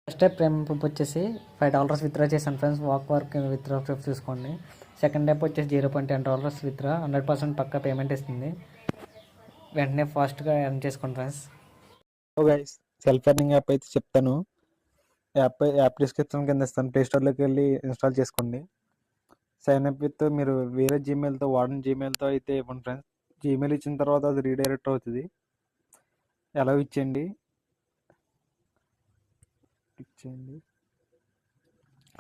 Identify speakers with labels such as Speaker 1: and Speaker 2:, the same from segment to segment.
Speaker 1: First step payment proof వచ్చేసి $5 withdraw చేశాను friends. Walk work withdraw proof చూసుకోండి. Second step వచ్చేసి $0.10 విత్డ్రా 100% పక్కా payment ఇస్తుంది. వెంటనే ఫాస్ట్గా ఎర్న్ చేసుకోండి friends.
Speaker 2: Guys, self earning app అయితే చెప్తాను. యాప్ డిస్క్రిప్షన్ కింద ఇస్తాను. ప్లే స్టోర్లోకి వెళ్ళి ఇన్స్టాల్ చేసుకోండి. సైన్ అప్ విత్ మీరు వేరే జీమెయిల్తో వాడిన జీమెయిల్తో అయితే ఇవ్వండి ఫ్రెండ్స్. జీమెయిల్ ఇచ్చిన తర్వాత అది రీడైరెక్ట్ అవుతుంది. ఎలా ఇచ్చేయండి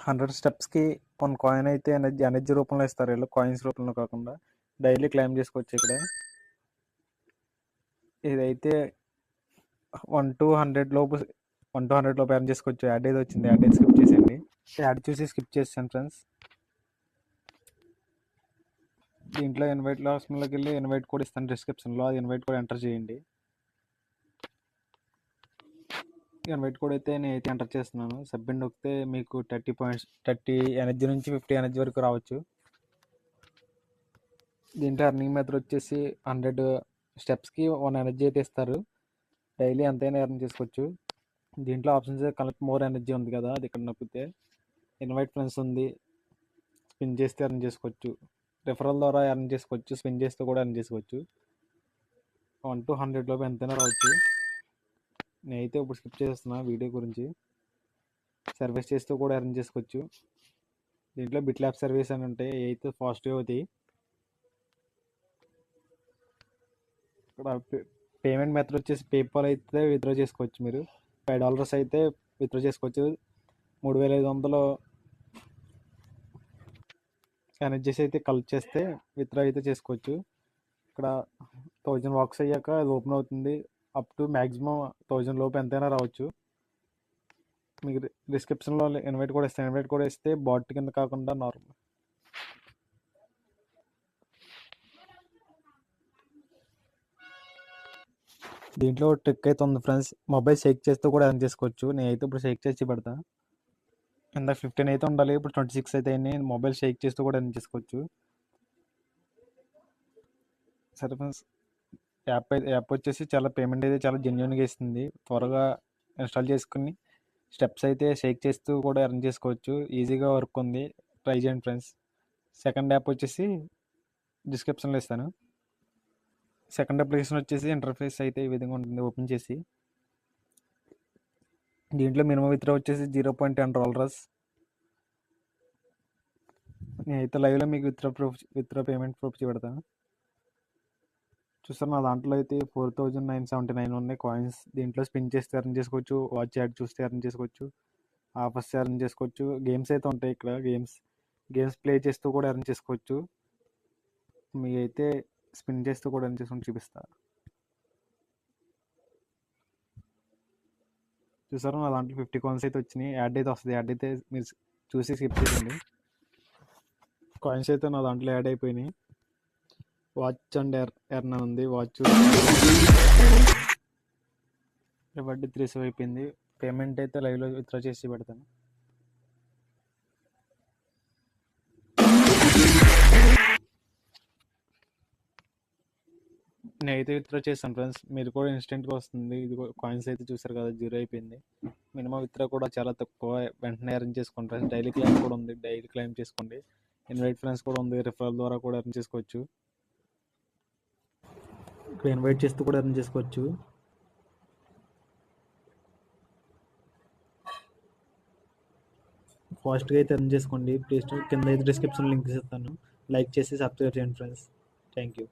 Speaker 2: 100 స్టెప్స్కి 1 కాయిన్ అయితే ఎనర్జీ రూపంలో ఇస్తారు. వీళ్ళు కాయిన్స్ రూపంలో కాకుండా డైలీ క్లెయిమ్ చేసుకోవచ్చు. ఇక్కడ ఇదైతే 1 to 100 లోపు ఎర్న్ చేసుకోవచ్చు. యాడ్ అయితే వచ్చింది, యాడ్ అయితే స్కిప్ చేసేయండి. యాడ్ చూసి స్కిప్ చేసాను ఫ్రెండ్స్. దీంట్లో ఇన్వైట్ ఆప్షన్లోకి వెళ్ళి ఇన్వైట్ కోడ్ ఇస్తాను డిస్క్రిప్షన్లో. అది ఇన్వైట్ కోడ్ ఎంటర్ చేయండి. ఇన్వైట్ కోడ్ అయితే నేనైతే ఎంటర్ చేస్తున్నాను. సబ్మిట్ నొక్కితే మీకు 30 ఎనర్జీ నుంచి 50 ఎనర్జీ వరకు రావచ్చు. దీంట్లో ఎర్నింగ్ మెథడ్ వచ్చేసి 100 స్టెప్స్కి 1 ఎనర్జీ అయితే ఇస్తారు. డైలీ ఎంతైనా ఎర్న్ చేసుకోవచ్చు. దీంట్లో ఆప్షన్స్ కలెక్ట్ మోర్ ఎనర్జీ ఉంది కదా, అది ఇక్కడ నొక్కితే ఇన్వైట్ ఫ్రెండ్స్ ఉంది. స్పిన్ చేస్తే ఎర్న్ చేసుకోవచ్చు. రిఫరల్ ద్వారా ఎర్న్ చేసుకోవచ్చు. స్పిన్ చేస్తే కూడా ఎర్న్ చేసుకోవచ్చు. 1 to 100 లోపు ఎంతైనా రావచ్చు. నేనైతే ఇప్పుడు స్కిప్ చేస్తున్నా వీడియో గురించి. సర్వీస్ చేస్తూ కూడా ఎర్న్ చేసుకోవచ్చు. దీంట్లో బిట్ ల్యాబ్ సర్వీస్ అని ఉంటాయి, అయితే ఫాస్ట్గా అవుతాయి. ఇక్కడ పేమెంట్ మెథడ్ వచ్చేసి పేపాల్ అయితే విత్డ్రా చేసుకోవచ్చు. మీరు $5 అయితే విత్డ్రా చేసుకోవచ్చు. 3500 ఎనర్జీస్ అయితే కలెక్ట్ చేస్తే విత్డ్రా అయితే చేసుకోవచ్చు. ఇక్కడ 1000 వాక్స్ అయ్యాక అది ఓపెన్ అవుతుంది. అప్ టు మ్యాక్సిమం 1000 లోపు ఎంతైనా రావచ్చు. మీకు డిస్క్రిప్షన్లో ఇన్వైట్ కూడా ఇస్తాను. ఇన్వైట్ కూడా ఇస్తే బాట్ కింద కాకుండా నార్మల్. దీంట్లో ట్రిక్ అయితే ఉంది ఫ్రెండ్స్. మొబైల్ షేక్ చేస్తూ కూడా ఎర్న్ చేసుకోవచ్చు. నేనైతే ఇప్పుడు షేక్ చేసి పెడతా. కింద 15 అయితే ఉండాలి, ఇప్పుడు 26 అయితే అయినాయి. మొబైల్ షేక్ చేస్తూ కూడా ఎర్న్ చేసుకోవచ్చు. సరే ఫ్రెండ్స్, యాప్ వచ్చేసి చాలా పేమెంట్ అయితే చాలా జెన్యున్గా ఇస్తుంది. త్వరగా ఇన్స్టాల్ చేసుకుని స్టెప్స్ అయితే షేక్ చేస్తూ కూడా ఎర్న్ చేసుకోవచ్చు. ఈజీగా వర్క్ ఉంది, ట్రై చేయండి ఫ్రెండ్స్. సెకండ్ యాప్ వచ్చేసి డిస్క్రిప్షన్లో ఇస్తాను. సెకండ్ అప్లికేషన్ వచ్చేసి ఇంటర్ఫేస్ అయితే ఈ విధంగా ఉంటుంది. ఓపెన్ చేసి దీంట్లో మినిమం విత్డ్రా వచ్చేసి $0.10. నేనైతే లైవ్లో మీకు విత్డ్రా పేమెంట్ ప్రూఫ్ చూపెడతాను. చూస్తారు నా దాంట్లో అయితే 4979 ఉన్నాయి కాయిన్స్. దీంట్లో స్పిన్ చేస్తే ఎర్న్ చేసుకోవచ్చు. వాచ్ యాడ్ చూస్తే ఎర్న్ చేసుకోవచ్చు. ఆఫర్స్ ఎర్న్ చేసుకోవచ్చు. గేమ్స్ అయితే ఉంటాయి ఇక్కడ. గేమ్స్ ప్లే చేస్తూ కూడా ఎర్న్ చేసుకోవచ్చు. మీ అయితే స్పిన్ చేస్తూ కూడా ఎర్న్ చేసుకొని చూపిస్తా. చూసారు నా దాంట్లో 50 కాయిన్స్ అయితే వచ్చినాయి. యాడ్ అయితే వస్తుంది. యాడ్ అయితే మీరు చూసి స్కిప్ చేయండి. కాయిన్స్ అయితే నా దాంట్లో యాడ్ అయిపోయినాయి. వాచ్ అండ్ ఎర్న్ ఉంది. వాచ్ వడ్డీ 3 అయిపోయింది. పేమెంట్ అయితే లైవ్లో విత్డ్రా చేసి పెడతాను. నేనైతే విత్డ్రా చేస్తాను ఫ్రెండ్స్. మీరు కూడా ఇన్స్టెంట్గా వస్తుంది. ఇది కాయిన్స్ అయితే చూసారు కదా, 0 అయిపోయింది. మినిమం విత్డ్రా కూడా చాలా తక్కువ. వెంటనే ఎర్న్ చేసుకోండి ఫ్రెండ్స్. డైలీ క్లైమ్ కూడా ఉంది, డైలీ క్లైమ్ చేసుకోండి. ఇన్వైట్ ఫ్రెండ్స్ కూడా ఉంది, రిఫరల్ ద్వారా కూడా ఎర్న్ చేసుకోవచ్చు. ఇక్కడ ఇన్వైట్ చేస్తూ కూడా ఎర్న్ చేసుకోవచ్చు. ఫాస్ట్గా అయితే ఎర్న్ చేసుకోండి. ప్లీజ్ కింద అయితే డిస్క్రిప్షన్ లింక్ ఇస్తాను. లైక్ చేసి సబ్స్క్రైబ్ చేయండి ఫ్రెండ్స్. Thank you.